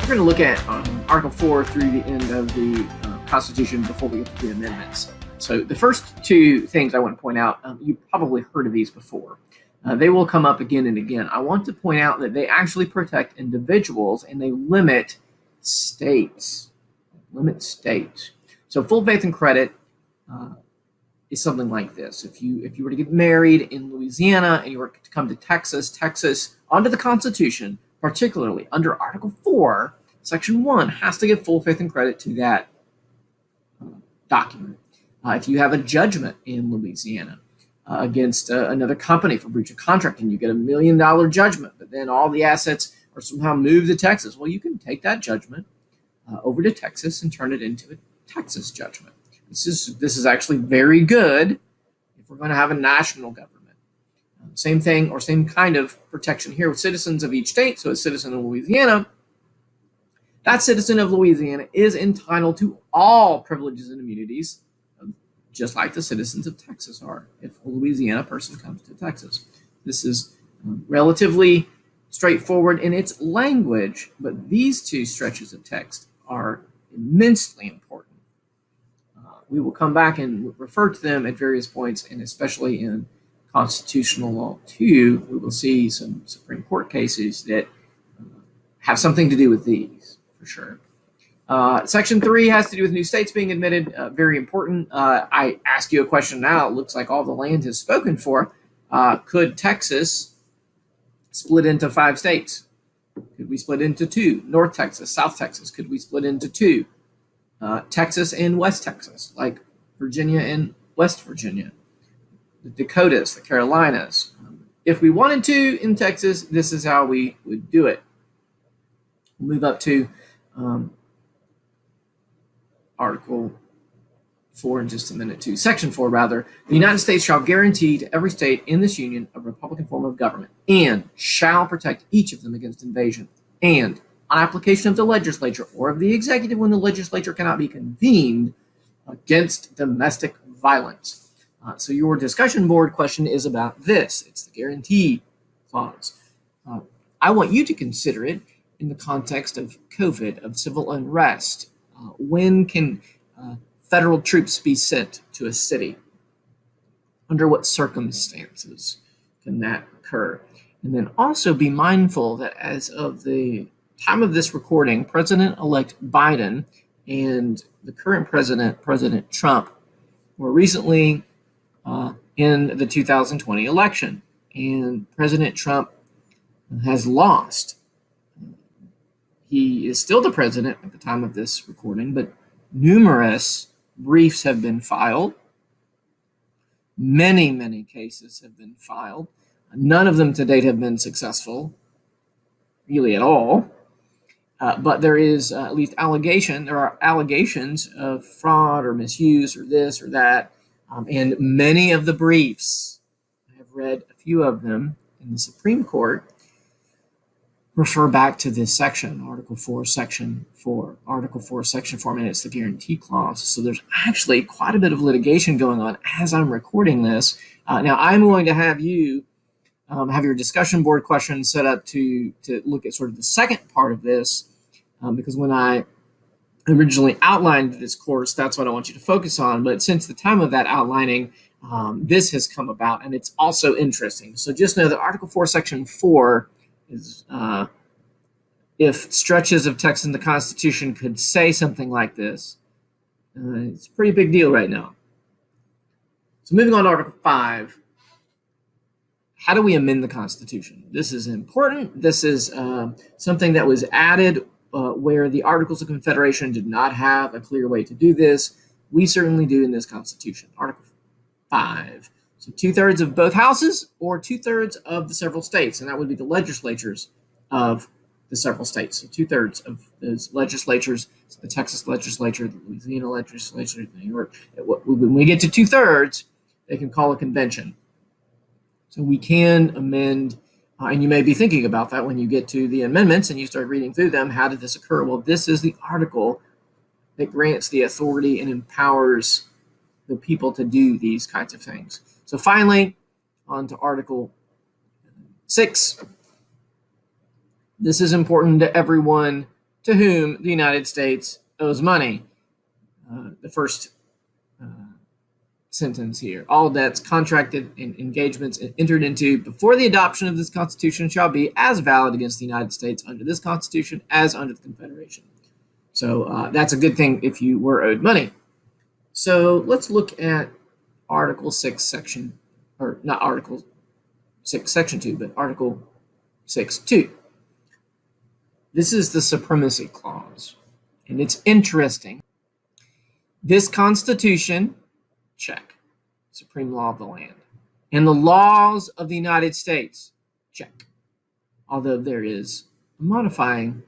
We're going to look at Article 4 through the end of the Constitution before we get to the amendments. So the first two things I want to point out, you've probably heard of these before. They will come up again and again. I want to point out that they actually protect individuals and they limit states. So full faith and credit is something like this. If you were to get married in Louisiana and you were to come to Texas, under the Constitution, particularly under Article 4, Section 1 has to give full faith and credit to that document. If you have a judgment in Louisiana against another company for breach of contract and you get $1 million judgment, but then all the assets are somehow moved to Texas, well, you can take that judgment over to Texas and turn it into a Texas judgment. This is actually very good if we're going to have a national government. Same thing or same kind of protection here with citizens of each state. So a citizen of Louisiana, that citizen of Louisiana is entitled to all privileges and immunities, just like the citizens of Texas are if a Louisiana person comes to Texas. This is relatively straightforward in its language, but these two stretches of text are immensely important. We will come back and refer to them at various points, and especially in constitutional law 2, we will see some Supreme Court cases that have something to do with these, for sure. Section 3 has to do with new states being admitted, very important. I ask you a question now. It looks like all the land is spoken for. Could Texas split into 5 states? Could we split into 2? North Texas, South Texas, could we split into 2? Texas and West Texas, like Virginia and West Virginia. The Dakotas, the Carolinas. If we wanted to in Texas, this is how we would do it. We'll move up to Article 4 in just a minute too. Section 4, rather. The United States shall guarantee to every state in this union a republican form of government and shall protect each of them against invasion and on application of the legislature or of the executive when the legislature cannot be convened against domestic violence. So your discussion board question is about this. It's the guarantee clause. I want you to consider it in the context of COVID, of civil unrest. When can federal troops be sent to a city? Under what circumstances can that occur? And then also be mindful that as of the time of this recording, President-elect Biden and the current president, President Trump, were recently in the 2020 election. And President Trump has lost. He is still the president at the time of this recording, but numerous briefs have been filed. Many cases have been filed. None of them to date have been successful, really at all. But there is at least there are allegations of fraud or misuse or this or that. And many of the briefs, I have read a few of them in the Supreme Court, refer back to this section, Article 4, Section 4. Article 4, Section 4, and it's the guarantee clause. So there's actually quite a bit of litigation going on as I'm recording this. Now, I'm going to have you have your discussion board questions set up to look at sort of the second part of this, because when I originally outlined this course, that's what I want you to focus on. But since the time of that outlining, this has come about, and it's also interesting. So just know that Article 4, Section 4 is if stretches of text in the Constitution could say something like this, it's a pretty big deal right now. So moving on to Article 5, how do we amend the Constitution? This is important. This is something that was added where the Articles of Confederation did not have a clear way to do this. We certainly do in this Constitution. Article 5. So 2/3 of both houses or 2/3 of the several states, and that would be the legislatures of the several states. So 2/3 of those legislatures, so the Texas legislature, the Louisiana legislature, the New York. When we get to 2/3, they can call a convention. So we can amend, and you may be thinking about that when you get to the amendments and you start reading through them. How did this occur? Well, this is the article that grants the authority and empowers the people to do these kinds of things. So finally, on to Article 6. This is important to everyone to whom the United States owes money. The first sentence here. All debts contracted and engagements entered into before the adoption of this Constitution shall be as valid against the United States under this Constitution as under the Confederation. So that's a good thing if you were owed money. So let's look at Article 6, Section, or not Article 6, Section 2, but Article 6.2. This is the Supremacy Clause, and it's interesting. This Constitution, check, supreme law of the land. And the laws of the United States, check. Although there is a modifying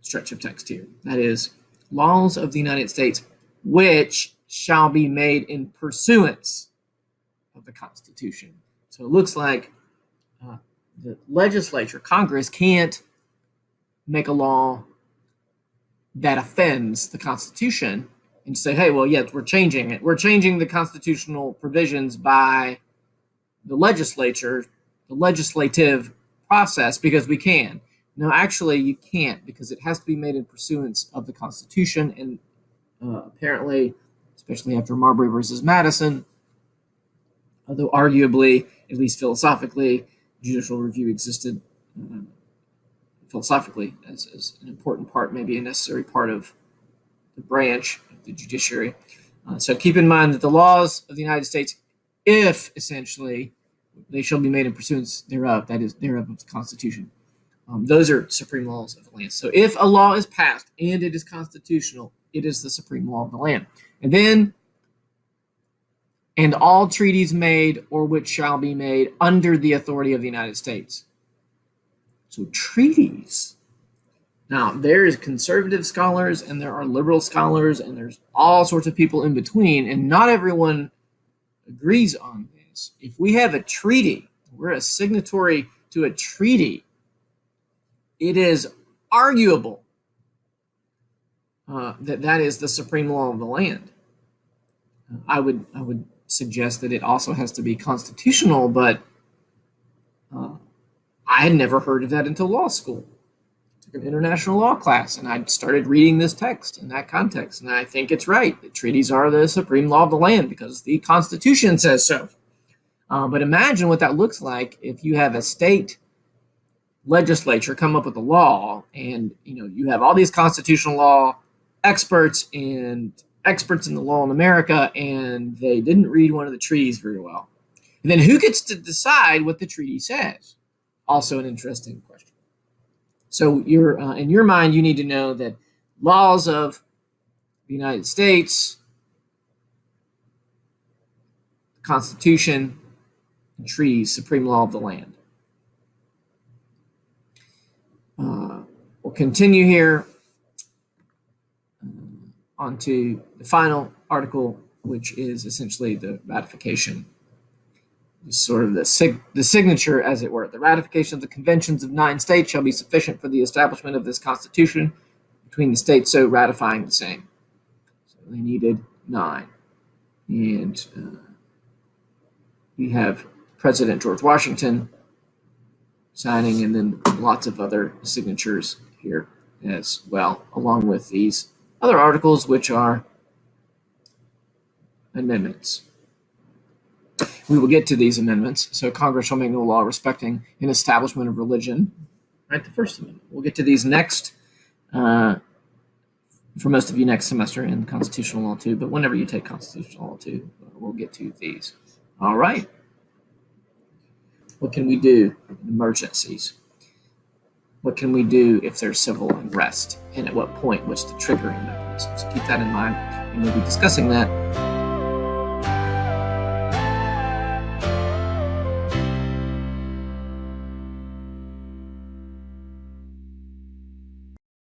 stretch of text here. That is, laws of the United States, which shall be made in pursuance of the Constitution. So it looks like the legislature, Congress, can't make a law that offends the Constitution and say, hey, well, yes, we're changing it. We're changing the constitutional provisions by the legislature, the legislative process, because we can. No, actually, you can't, because it has to be made in pursuance of the Constitution. And apparently, especially after Marbury versus Madison, although arguably, at least philosophically, judicial review existed philosophically as an important part, maybe a necessary part of the branch of the judiciary. So keep in mind that the laws of the United States, if essentially they shall be made in pursuance thereof, that is, thereof of the Constitution. Those are supreme laws of the land. So if a law is passed and it is constitutional, it is the supreme law of the land. And then, and all treaties made or which shall be made under the authority of the United States. So treaties. Now, there's conservative scholars and there are liberal scholars and there's all sorts of people in between, and not everyone agrees on this. If we have a treaty, we're a signatory to a treaty, it is arguable that is the supreme law of the land. I would suggest that it also has to be constitutional, but I had never heard of that until law school. I took an international law class, and I started reading this text in that context, and I think it's right. The treaties are the supreme law of the land because the Constitution says so. But imagine what that looks like if you have a state legislature come up with a law, and you have all these constitutional law experts and experts in the law in America, and they didn't read one of the treaties very well. And then who gets to decide what the treaty says? Also an interesting question. So you're in your mind, you need to know that laws of the United States, the Constitution, and treaties, supreme law of the land. We'll continue here on to the final article, which is essentially the ratification. It's sort of the signature, as it were. The ratification of the conventions of 9 states shall be sufficient for the establishment of this Constitution between the states so ratifying the same. So they needed 9. And we have President George Washington signing, and then lots of other signatures here as well, along with these other articles, which are amendments. We will get to these amendments. So Congress shall make no law respecting an establishment of religion. Right, the First Amendment. We'll get to these next, for most of you next semester in constitutional law 2, but whenever you take constitutional law 2, we'll get to these. All right. What can we do in emergencies? What can we do if there's civil unrest? And at what point, what's the triggering mechanism? So keep that in mind, and we'll be discussing that